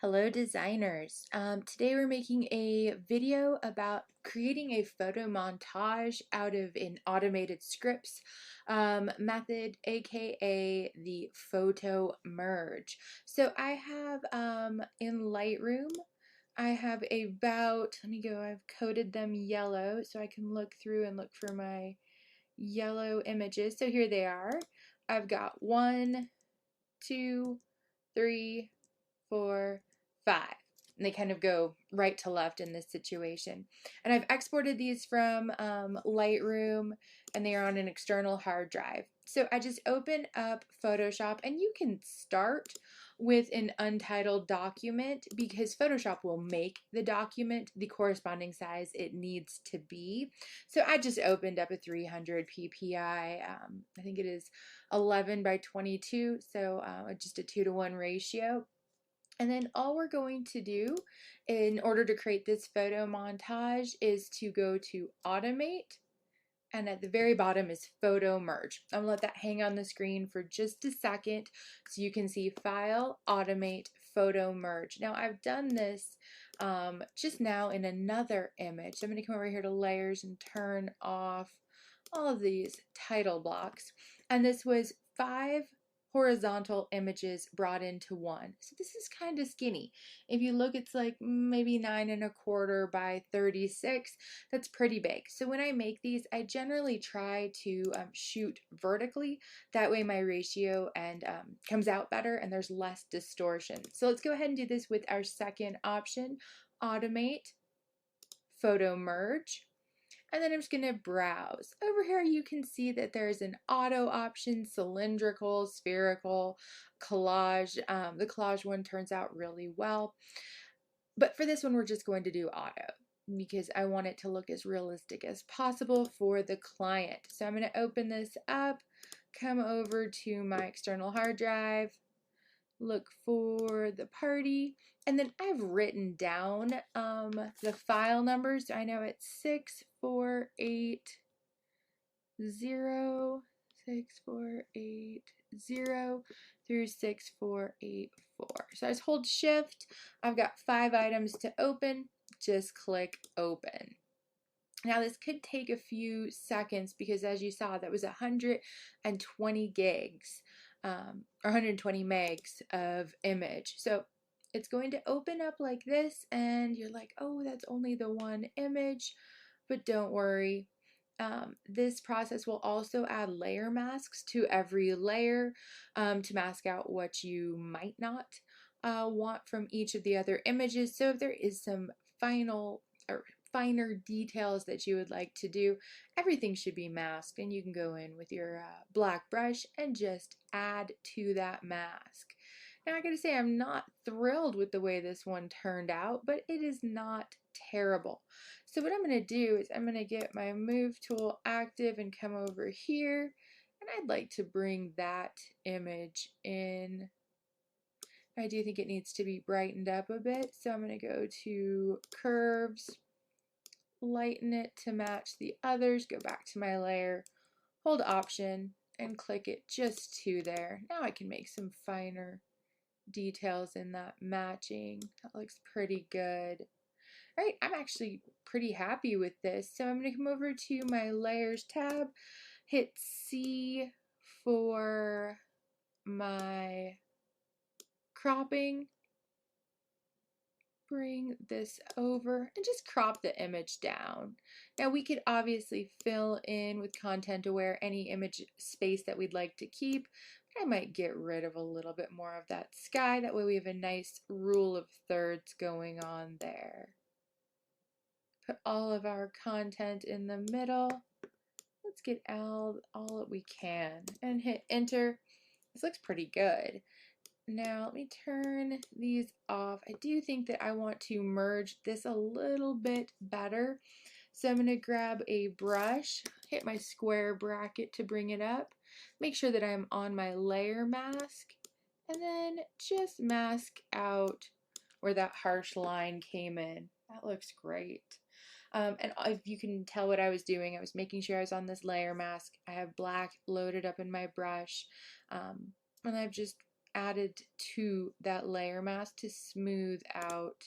Hello designers. Today we're making a video about creating a photo montage out of an automated scripts method, aka the photo merge. So I have in Lightroom, I have I've coded them yellow so I can look through and look for my yellow images. So here they are. I've got 1, 2, 3, 4, 5. And they kind of go right to left in this situation. And I've exported these from Lightroom, and they are on an external hard drive. So I just open up Photoshop, and you can start with an untitled document because Photoshop will make the document the corresponding size it needs to be. So I just opened up a 300 ppi. I think it is 11 by 22, so just a 2-to-1 ratio. And then all we're going to do in order to create this photo montage is to go to Automate, and at the very bottom is Photo Merge. I'm gonna let that hang on the screen for just a second so you can see File, Automate, Photo Merge. Now I've done this just now in another image. So I'm gonna come over here to Layers and turn off all of these title blocks. And this was 5 horizontal images brought into one. So this is kind of skinny. If you look, it's like maybe 9¼ by 36. That's pretty big. So when I make these, I generally try to shoot vertically. That way my ratio and comes out better and there's less distortion. So let's go ahead and do this with our second option, Automate, Photo Merge. And then I'm just going to browse. Over here you can see that there's an auto option, cylindrical, spherical, collage. The collage one turns out really well. But for this one we're just going to do auto because I want it to look as realistic as possible for the client. So I'm going to open this up, come over to my external hard drive, look for the party, and then I've written down the file numbers. So I know it's 6480 through 6484. So I just hold shift. I've got 5 items to open. Just click open. Now this could take a few seconds because as you saw that was 120 gigs or 120 megs of image. So it's going to open up like this and you're like, oh, that's only the one image, but don't worry. This process will also add layer masks to every layer to mask out what you might not want from each of the other images. So if there is some finer details that you would like to do, everything should be masked, and you can go in with your black brush and just add to that mask. Now I gotta say I'm not thrilled with the way this one turned out, but it is not terrible. So what I'm going to do is I'm going to get my move tool active and come over here, and I'd like to bring that image in. I do think it needs to be brightened up a bit, so I'm going to go to curves, lighten it to match the others, go back to my layer, hold option, and click it just to there. Now I can make some finer details in that matching. That looks pretty good. All right, I'm actually pretty happy with this. So I'm going to come over to my layers tab, hit C for my cropping, bring this over and just crop the image down. Now we could obviously fill in with content aware any image space that we'd like to keep. I might get rid of a little bit more of that sky. That way we have a nice rule of thirds going on there. Put all of our content in the middle. Let's get all that we can and hit enter. This looks pretty good. Now let me turn these off. I do think that I want to merge this a little bit better. So I'm going to grab a brush, hit my square bracket to bring it up, make sure that I'm on my layer mask, and then just mask out where that harsh line came in. That looks great. And if you can tell what I was doing, I was making sure I was on this layer mask. I have black loaded up in my brush, and I've just added to that layer mask to smooth out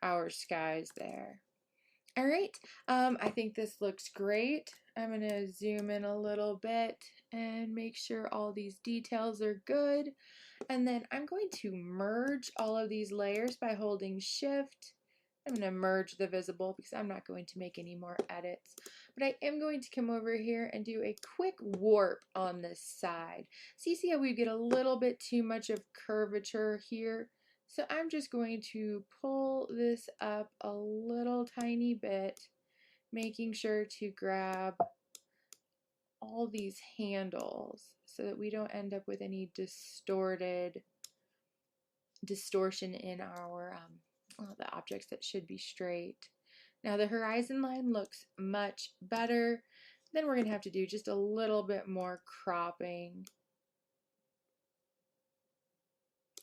our skies there. All right, I think this looks great. I'm going to zoom in a little bit and make sure all these details are good. And then I'm going to merge all of these layers by holding Shift. I'm going to merge the visible because I'm not going to make any more edits. But I am going to come over here and do a quick warp on this side. So you see how we get a little bit too much of curvature here. So I'm just going to pull this up a little tiny bit, making sure to grab all these handles so that we don't end up with any distortion in our the objects that should be straight. Now the horizon line looks much better. Then we're going to have to do just a little bit more cropping.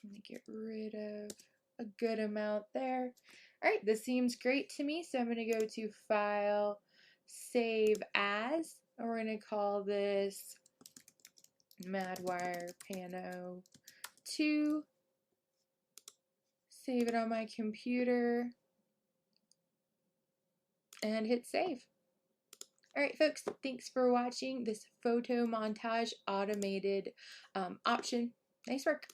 I'm going to get rid of a good amount there. All right, this seems great to me, so I'm going to go to File, Save As, and we're going to call this Madwire Pano 2. Save it on my computer and hit save. All right, folks, thanks for watching this photo montage automated option. Nice work.